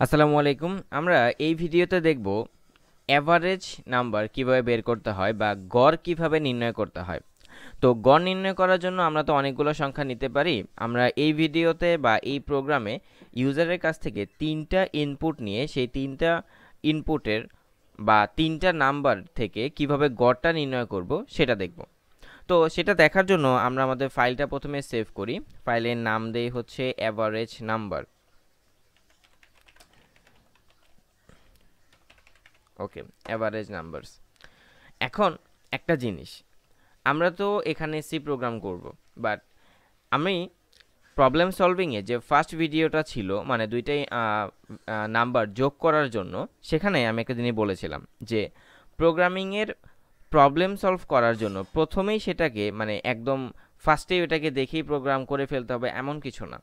আসসালামু আলাইকুম। আমরা এই ভিডিওতে দেখব এভারেজ নাম্বার কিভাবে বের করতে হয় বা গড় কিভাবে নির্ণয় করতে হয়। তো গড় নির্ণয় করার জন্য আমরা তো অনেকগুলো সংখ্যা নিতে পারি। আমরা এই ভিডিওতে বা এই প্রোগ্রামে ইউজারের কাছ থেকে তিনটা ইনপুট নিয়ে সেই তিনটা ইনপুটের বা তিনটা নাম্বার থেকে কিভাবে গড়টা নির্ণয় করব সেটা দেখব। তো সেটা দেখার জন্য আমরা আমাদের ফাইলটা প্রথমে সেভ করি। ফাইলের নাম দেই হচ্ছে এভারেজ নাম্বার। ওকে, অ্যাভারেজ নাম্বারস। এখন একটা জিনিস, আমরা তো এখানে সি প্রোগ্রাম করব, বাট আমি প্রবলেম সলভিংয়ে যে ফার্স্ট ভিডিওটা ছিল, মানে দুইটাই নাম্বার যোগ করার জন্য, সেখানে আমি একটা জিনিস বলেছিলাম যে প্রোগ্রামিংয়ের প্রবলেম সলভ করার জন্য প্রথমেই সেটাকে মানে একদম ফার্স্টেই ওটাকে দেখেই প্রোগ্রাম করে ফেলতে হবে এমন কিছু না।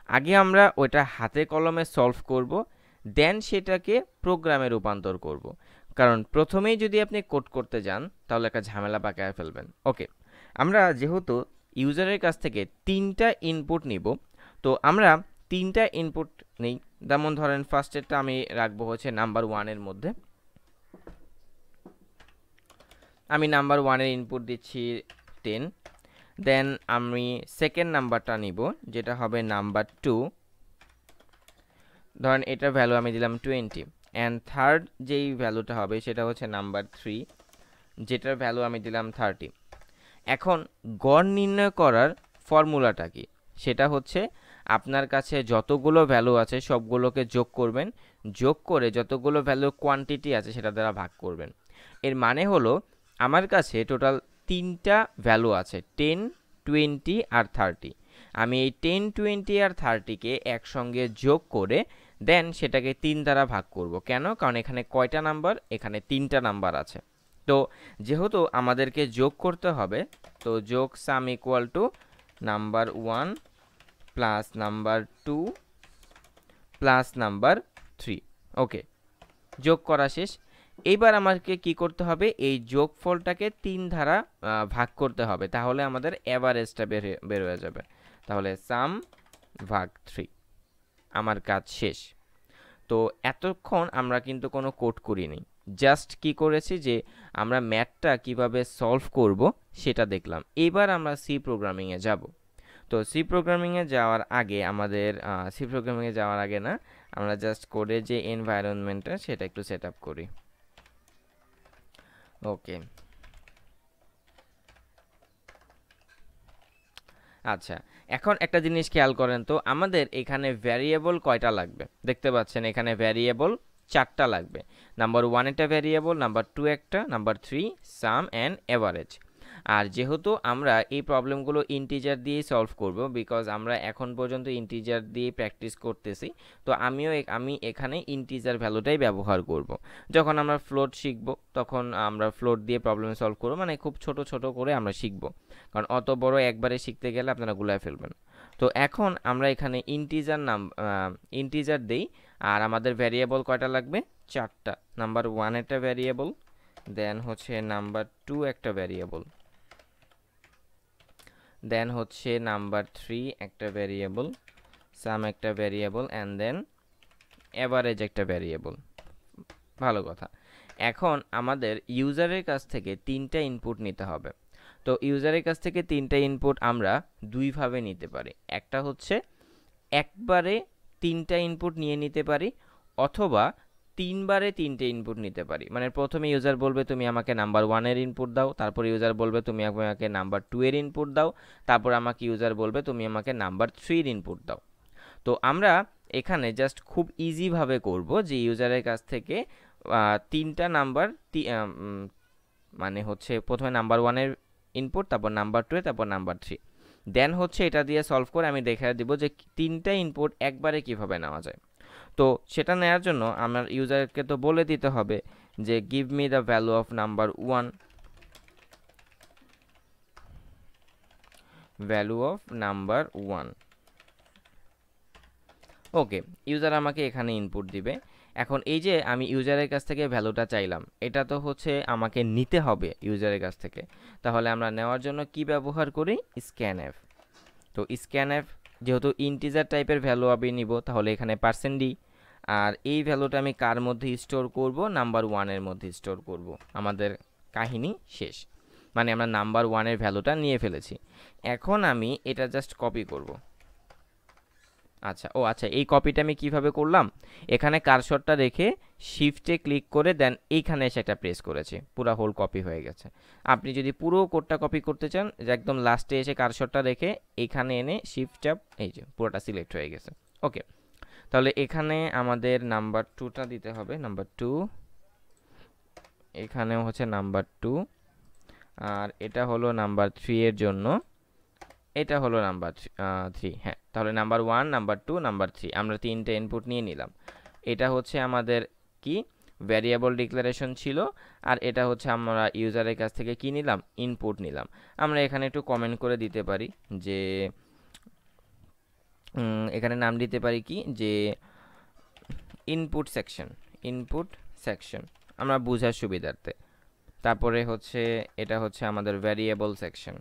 আগে আমরা ওইটা হাতে কলমে সলভ করব, দেন সেটাকে প্রোগ্রামে রূপান্তর করব। কারণ প্রথমেই যদি আপনি কোড করতে যান তাহলে একটা ঝামেলা পাকায় ফেলবেন। ওকে, আমরা যেহেতু ইউজারের কাছ থেকে তিনটা ইনপুট নিব, তো আমরা তিনটা ইনপুট নেই। যেমন ধরেন ফার্স্টেরটা আমি রাখবো হচ্ছে নাম্বার ওয়ানের মধ্যে। আমি নাম্বার ওয়ানের ইনপুট দিচ্ছি 10। দেন আমি সেকেন্ড নাম্বারটা নিব, যেটা হবে নাম্বার 2। ধরেন এটার ভ্যালু আমি দিলাম 20। অ্যান্ড থার্ড যেই ভ্যালুটা হবে সেটা হচ্ছে নাম্বার 3, যেটার ভ্যালু আমি দিলাম 30। এখন গড় নির্ণয় করার ফর্মুলাটা কি? সেটা হচ্ছে আপনার কাছে যতগুলো ভ্যালু আছে সবগুলোকে যোগ করবেন, যোগ করে যতগুলো ভ্যালুর কোয়ান্টিটি আছে সেটা দ্বারা ভাগ করবেন। এর মানে হলো আমার কাছে টোটাল তিনটা ভ্যালু আছে, 10, 20 আর 30। আমি এই 10, 20 আর 30কে একসঙ্গে যোগ করে দেন সেটাকে 3 দ্বারা ভাগ করব। কেন? কারণ এখানে কয়টা নাম্বার? এখানে তিনটা নাম্বার আছে। তো যেহেতু আমাদেরকে যোগ করতে হবে, তো যোগ সাম equal to number 1 plus number 2 plus number 3। ওকে, যোগ করা শেষ। এইবার আমাকে কি করতে হবে? এই যোগফলটাকে 3 দ্বারা ভাগ করতে হবে, তাহলে আমাদের এভারেজটা বের হয়ে যাবে। তাহলে সাম ভাগ 3, আমার কাজ শেষ। তো এতক্ষণ আমরা কিন্তু কোনো কোড করিনি, জাস্ট কি করেছি যে আমরা ম্যাথটা কিভাবে সলভ করব সেটা দেখলাম। এবার আমরা সি প্রোগ্রামিংয়ে যাব। তো সি প্রোগ্রামিংয়ে যাওয়ার আগে আমাদের সি প্রোগ্রামিংয়ে যাওয়ার আগে না, আমরা জাস্ট কোডের যে এনভায়রনমেন্টটা সেটা একটু সেট আপ করি। ওকে, আচ্ছা, এখন একটা জিনিস খেয়াল করেন তো, আমাদের এখানে ভ্যারিয়েবল কয়টা লাগবে? দেখতে পাচ্ছেন এখানে ভ্যারিয়েবল 4টা লাগবে। নাম্বার 1 একটা ভ্যারিয়েবল, নাম্বার 2 একটা, নাম্বার 3 সাম অ্যান্ড এভারেজ। আর যেহেতু আমরা এই প্রবলেমগুলো ইন্টিজার দিয়েই সলভ করব, বিকজ আমরা এখন পর্যন্ত ইন্টিজার দিয়ে প্র্যাকটিস করতেছি, তো আমি এখানে ইন্টিজার ভ্যালুটাই ব্যবহার করব। যখন আমরা ফ্লোট শিখব তখন আমরা ফ্লোট দিয়ে প্রবলেম সলভ করব, মানে খুব ছোট ছোট করে আমরা শিখব, কারণ অত বড় একবারে শিখতে গেলে আপনারা গুলায় ফেলবেন। তো এখন আমরা এখানে ইন্টিজার দেই, আর আমাদের ভ্যারিয়েবল কয়টা লাগবে? 4টা। নাম্বার 1 একটা ভ্যারিয়েবল, দেন হচ্ছে নাম্বার 2 একটা ভ্যারিয়েবল, দেন হচ্ছে নাম্বার 3 একটা ভ্যারিয়েবল, সাম একটা ভ্যারিয়েবল, অ্যান্ড দেন এভারেজ একটা ভ্যারিয়েবল। ভালো কথা। এখন আমাদের ইউজারের কাছ থেকে তিনটা ইনপুট নিতে হবে। তো ইউজারের কাছ থেকে তিনটা ইনপুট আমরা দুইভাবে নিতে পারি। একটা হচ্ছে একবারে তিনটা ইনপুট নিয়ে নিতে পারি, অথবা তিনবারে তিনটে ইনপুট নিতে পারি। মানে প্রথমে ইউজার বলবে তুমি আমাকে নাম্বার 1 এর ইনপুট দাও, তারপর ইউজার বলবে তুমি আমাকে নাম্বার 2 এর ইনপুট দাও, তারপর আমাকে ইউজার বলবে তুমি আমাকে নাম্বার 3 এর ইনপুট দাও। তো আমরা এখানে জাস্ট খুব ইজিভাবে করব যে ইউজারের কাছ থেকে তিনটা নাম্বার, মানে হচ্ছে প্রথমে নাম্বার 1 এর ইনপুট, তারপর নাম্বার 2 তারপর নাম্বার 3, দেন হচ্ছে এটা দিয়ে সলভ করে আমি দেখায় দিব যে তিনটা ইনপুট একবারে কিভাবে নেওয়া যায়। তো সেটা নেওয়ার জন্য আমার ইউজারকে তো বলে দিতে হবে যে give me the value of number 1, value of number 1। Okay, user আমাকে এখানে ইনপুট দিবে। এখন এই যে আমি ইউজারের কাছ থেকে ভ্যালুটা চাইলাম, এটা তো হচ্ছে আমাকে নিতে হবে ইউজারের কাছ থেকে। তাহলে আমরা নেওয়ার জন্য কি ব্যবহার করি? স্ক্যানএফ। তো স্ক্যানএফ যেহেতু ইন্টিজার টাইপের ভ্যালু আমি নিব, তাহলে এখানে %d, আর এই ভ্যালুটা আমি কার মধ্যে স্টোর করব, নাম্বার ওয়ানের মধ্যে স্টোর করব। আমাদের কাহিনী শেষ, মানে আমরা নাম্বার ওয়ানের ভ্যালুটা নিয়ে ফেলেছি। এখন আমি এটা জাস্ট কপি করব। আচ্ছা, এই কপিটা আমি কিভাবে করলাম, এখানে কারসরটা রেখে শিফটে ক্লিক করে দেন এইখানে এসে একটা প্রেস করেছি, পুরো হোল কপি হয়ে গেছে। আপনি যদি পুরো কোডটা কপি করতে চান, যে একদম লাস্টে এসে কারসরটা রেখে এখানে এনে শিফট চাপ, এই যে পুরোটা সিলেক্ট হয়ে গেছে। ওকে, তাহলে এখানে আমাদের নাম্বার টুটা দিতে হবে, নাম্বার টু, এখানেও হচ্ছে নাম্বার টু, আর এটা হলো নাম্বার থ্রি এর জন্য, এটা হলো নাম্বার থ্রি। হ্যাঁ, তাহলে number one, number two, number three, আমরা তিনটে ইনপুট নিয়ে নিলাম। এটা হচ্ছে আমাদের কি ভ্যারিয়েবল ডিক্লারেশন ছিল, আর এটা হচ্ছে আমরা ইউজারের কাছ থেকে কি নিলাম, ইনপুট নিলাম। আমরা এখানে একটু কমেন্ট করে দিতে পারি যে এখানে নাম দিতে পারি কি, যে ইনপুট সেকশন, আমরা বোঝার সুবিধার্থে। তারপরে হচ্ছে এটা হচ্ছে আমাদের ভ্যারিয়েবল সেকশন,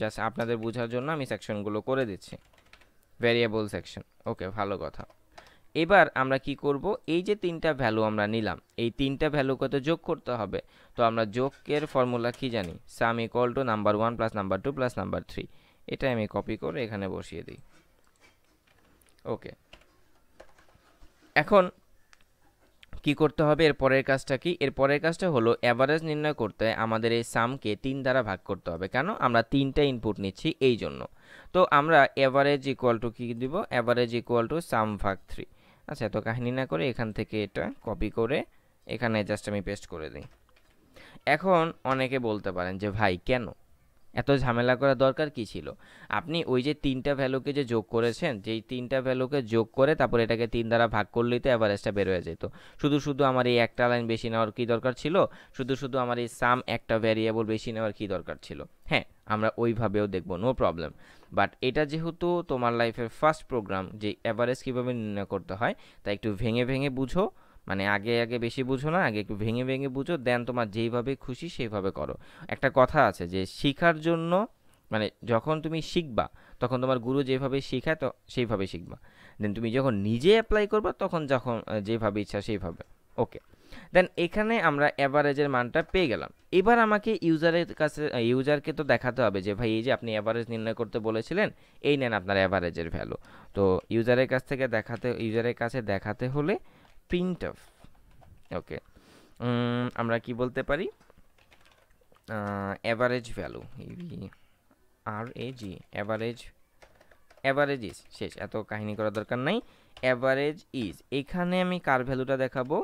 জাস্ট আপনাদের বোঝার জন্য আমি সেকশনগুলো করে দিচ্ছি, ভ্যারিয়েবল সেকশন। ওকে, ভালো কথা। এবার আমরা কি করব, এই যে তিনটা ভ্যালু আমরা নিলাম, এই তিনটা ভ্যালুকে তো যোগ করতে হবে। তো আমরা যোগের ফর্মুলা কি জানি, sum equal to number one plus number two plus number three. এটা আমি কপি করে এখানে বসিয়ে দিই। ওকে, এখন কি করতে হবে, এর পরের কাজটা কি, এর পরের কাজটা হলো অ্যাভারেজ নির্ণয় করতে আমাদের এই সামকে 3 দ্বারা ভাগ করতে হবে। কেন, আমরা তিনটা ইনপুট নিচ্ছি এই জন্য। তো আমরা অ্যাভারেজ ইকুয়াল টু কি দিব, অ্যাভারেজ ইকুয়াল টু সাম ভাগ 3। আচ্ছা, এত কাহিনী না করে এখান থেকে এটা কপি করে এখানে জাস্ট আমি পেস্ট করে দিই। এখন অনেকে বলতে পারেন যে ভাই কেন এত ঝামেলা করার দরকার কি ছিল, আপনি ওই যে তিনটা ভ্যালুকে যে যোগ করেছেন, যেই তিনটা ভ্যালুকে যোগ করে তারপর এটাকে 3 দ্বারা ভাগ করলেই তো অ্যাভারেজটা বের হয়ে যেত। শুধু শুধু আমার এই একটা লাইন বেশি নেওয়ার কি দরকার ছিল, শুধু শুধু আমার এই সাম একটা ভ্যারিয়েবল বেশি নেওয়ার কি দরকার ছিল। হ্যাঁ, আমরা ওইভাবেও দেখব, নো প্রবলেম। বাট এটা যেহেতু তোমার লাইফের ফার্স্ট প্রোগ্রাম, যে অ্যাভারেজ কীভাবে নির্ণয় করতে হয়, তাই একটু ভেঙে ভেঙে বুঝো, মানে আগে আগে বেশি বুঝো না, আগে একটু ভেঙে ভেঙে বুঝো, দেন তোমার যেইভাবে খুশি সেইভাবে করো। একটা কথা আছে যে শেখার জন্য, মানে যখন তুমি শিখবা তখন তোমার গুরু যেভাবে শেখায় তো সেইভাবে শিখবা, দেন তুমি যখন নিজে অ্যাপ্লাই করবা তখন যখন যেভাবে ইচ্ছা সেইভাবে। ওকে, দেন এখানে আমরা অ্যাভারেজের মানটা পেয়ে গেলাম। এবার আমাকে ইউজারের কাছে, ইউজারকে তো দেখাতে হবে যে ভাই এই যে আপনি অ্যাভারেজ নির্ণয় করতে বলেছিলেন, এই নেন আপনার অ্যাভারেজের ভ্যালু। তো ইউজারের কাছ থেকে ইউজারের কাছে দেখাতে হলে প্রিন্ট অফ। ওকে, আমরা কি বলতে পারি, অ্যাভারেজ ভ্যালু, অ্যাভারেজ ইজ, শেষ, এত কাহিনী করার দরকার নাই। অ্যাভারেজ ইজ, এখানে আমি কার ভ্যালুটা দেখাবো,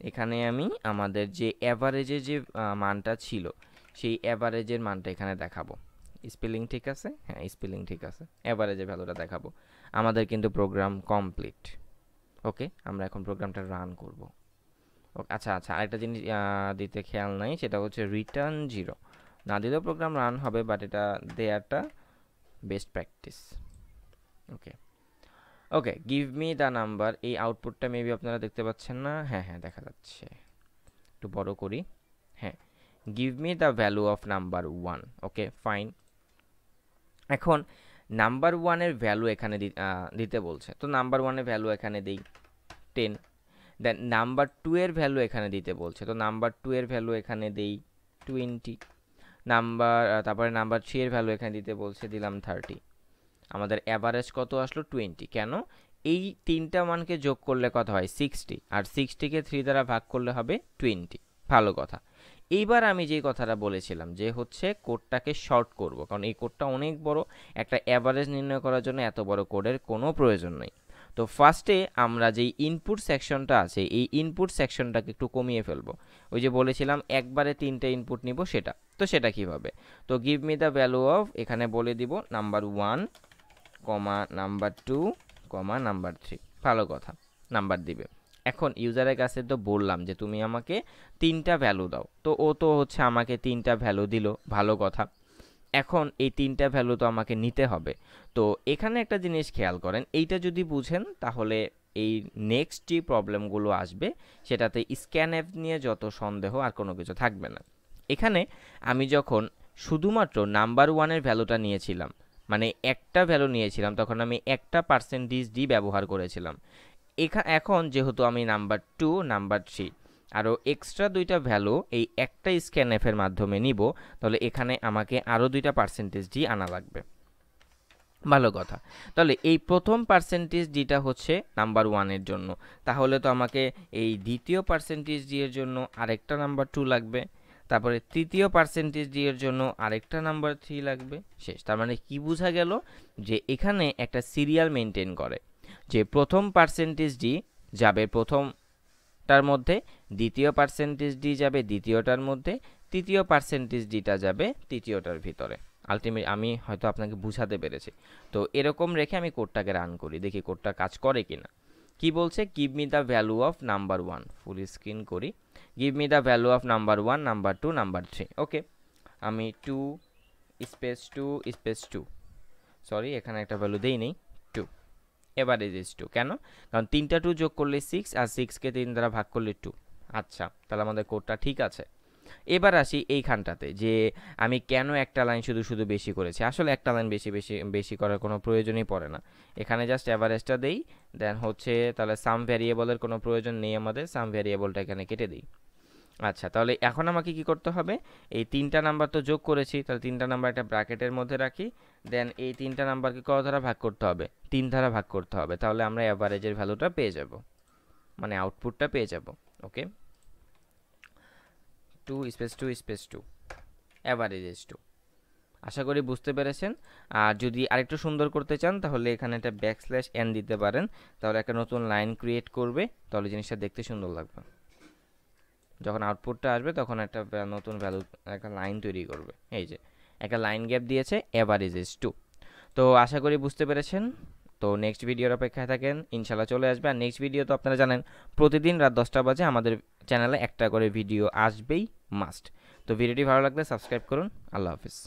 এখানে আমি আমাদের যে অ্যাভারেজের যে মানটা ছিল সেই অ্যাভারেজের মানটা এখানে দেখাবো। স্পেলিং ঠিক আছে, হ্যাঁ স্পেলিং ঠিক আছে, অ্যাভারেজের ভ্যালুটা দেখাবো। আমাদের কিন্তু প্রোগ্রাম কমপ্লিট। ওকে, আমরা এখন প্রোগ্রামটা রান করব। আচ্ছা, আরেকটা জিনিস দিতে খেয়াল নাই, সেটা হচ্ছে রিটার্ন 0 না দিলেও প্রোগ্রাম রান হবে, বাট এটা দেয়াটা best practice. Okay, give me the number, এই আউটপুটটা মেবি আপনারা দেখতে পাচ্ছেন না, হ্যাঁ দেখা যাচ্ছে, একটু বড় করি। হ্যাঁ, give me the value of number 1। Okay, fine. এখন নাম্বার 1-এর ভ্যালু এখানে দিতে বলছে, তো নাম্বার 1-এর ভ্যালু এখানে দিই 10। দেন নাম্বার 2-এর ভ্যালু এখানে দিতে বলছে, তো নাম্বার 2-এর ভ্যালু এখানে দিই 20। তারপরে নাম্বার 3-এর ভ্যালু এখানে দিতে বলছে, দিলাম 30। আমাদের অ্যাভারেজ কত আসলো, 20। কেন, এই তিনটা মানকে যোগ করলে কত হয়, 60, আর 60-কে 3 দ্বারা ভাগ করলে হবে 20। ভালো কথা। এইবার আমি যে কথাটা বলেছিলাম যে হচ্ছে কোডটাকে শর্ট করব, কারণ এই কোডটা অনেক বড়, একটা অ্যাভারেজ নির্ণয় করার জন্য এত বড় কোডের কোনো প্রয়োজন নেই। তো ফার্স্টে আমরা যেই ইনপুট সেকশনটা আছে, এই ইনপুট সেকশনটাকে একটু কমিয়ে ফেলবো। ওই যে বলেছিলাম একবারে 3টে ইনপুট নিব, সেটা কিভাবে, তো give me the value of, এখানে বলে দিব নাম্বার 1, নাম্বার 2, নাম্বার 3। ভালো কথা, নাম্বার দিবে। এখন ইউজারের কাছে তো বললাম যে তুমি আমাকে 3টা ভ্যালু দাও, তো ও তো হচ্ছে আমাকে 3টা ভ্যালু দিল, ভালো কথা। এখন এই 3টা ভ্যালু তো আমাকে নিতে হবে। তো এখানে একটা জিনিস খেয়াল করেন, এইটা যদি বুঝেন তাহলে এই নেক্সট যে প্রবলেমগুলো আসবে সেটাতে স্ক্যানএফ নিয়ে যত সন্দেহ আর কোনো কিছু থাকবে না। এখানে আমি যখন শুধুমাত্র নাম্বার 1-এর ভ্যালুটা নিয়েছিলাম, মানে একটা ভ্যালু নিয়েছিলাম তখন আমি একটা পার্সেন্টেজ ডি ব্যবহার করেছিলাম। এখন যেহেতু আমি নাম্বার 2 নাম্বার 3 আরও এক্সট্রা দুইটা ভ্যালু এই একটা স্ক্যানএফ এর মাধ্যমে নিব, তাহলে এখানে আমাকে আরও দুইটা পার্সেন্টেজ ডি আনা লাগবে। ভালো কথা। তাহলে এই প্রথম পার্সেন্টেজ ডিটা হচ্ছে নাম্বার 1 এর জন্য, তাহলে তো আমাকে এই দ্বিতীয় পার্সেন্টেজ ডি এর জন্য আরেকটা নাম্বার 2 লাগবে, তারপরে তৃতীয় পার্সেন্টেজ ডি এর জন্য আরেকটা নাম্বার 3 লাগবে, শেষ। তার মানে কি বোঝা গেল যে এখানে একটা সিরিয়াল মেনটেন করে, যে প্রথম পার্সেন্টেজ ডি যাবে প্রথমটার মধ্যে, দ্বিতীয় পার্সেন্টেজ ডি যাবে দ্বিতীয়টার মধ্যে, তৃতীয় পার্সেন্টেজ ডিটা যাবে তৃতীয়টার ভিতরে। আলটিমেট আমি হয়তো আপনাকে বুঝাতে পেরেছি। তো এরকম রেখে আমি কোডটাকে রান করি, দেখি কোডটা কাজ করে কিনা। কি বলছে, give me the value of number 1, full screen করি। Give me the value of number 1, number 2, number 3। Okay, আমি 2 স্পেস 2 স্পেস 2, সরি এখানে একটা ভ্যালু দেই নেই, 2, এভারেজ ইজ 2। কেন? কারণ 3টা 2 যোগ করলে 6 আর 6কে 3 দ্বারা ভাগ করলে 2। আচ্ছা, তাহলে আমাদের কোডটা ঠিক আছে। এবার আসি এইখানটাতে, যে আমি কেন একটা লাইন শুধু শুধু বেশি করেছি। আসলে একটা লাইন বেশি বেশি বেশি করার কোনো প্রয়োজনই পড়ে না। এখানে জাস্ট অ্যাভারেজটা দেই, দেন হচ্ছে তাহলে সাম ভ্যারিয়েবলের কোনো প্রয়োজন নেই আমাদের, সাম ভ্যারিয়েবলটা এখানে কেটে দিই। আচ্ছা, তাহলে এখন আমাকে কি করতে হবে, এই 3টা নাম্বার তো যোগ করেছি, তাহলে 3টা নাম্বার একটা ব্র্যাকেটের মধ্যে রাখি, দেন এই 3টা নাম্বারকে কত দ্বারা ভাগ করতে হবে, 3 দ্বারা ভাগ করতে হবে, তাহলে আমরা অ্যাভারেজের ভ্যালুটা পেয়ে যাব, মানে আউটপুটটা পেয়ে যাব। ওকে, 2 স্পেস 2 স্পেস 2, অ্যাভারেজ ইজ 2। আশা করি বুঝতে পেরেছেন। আর যদি আরেকটু সুন্দর করতে চান তাহলে এখানে একটা ব্যাকস্ল্যাশ এন দিতে পারেন, তাহলে একটা নতুন লাইন ক্রিয়েট করবে, তাহলে জিনিসটা দেখতে সুন্দর লাগবে। যখন আউটপুটটা আসবে তখন একটা নতুন ভ্যালু, একটা লাইন তৈরি করবে। এই যে একটা লাইন গ্যাপ দিয়েছে, অ্যাভারেজ ইজ 2। তো আশা করি বুঝতে পেরেছেন। তো নেক্সট ভিডিওর অপেক্ষায় থাকেন, ইনশাল্লাহ চলে আসবে। আর নেক্সট ভিডিও তো আপনারা জানেন প্রতিদিন রাত 10টা বাজে আমাদের চ্যানেলে একটা করে ভিডিও আসবেই, মাস্ট। তো ভিডিওটি ভালো লাগলে সাবস্ক্রাইব করুন। আল্লাহ হাফিজ।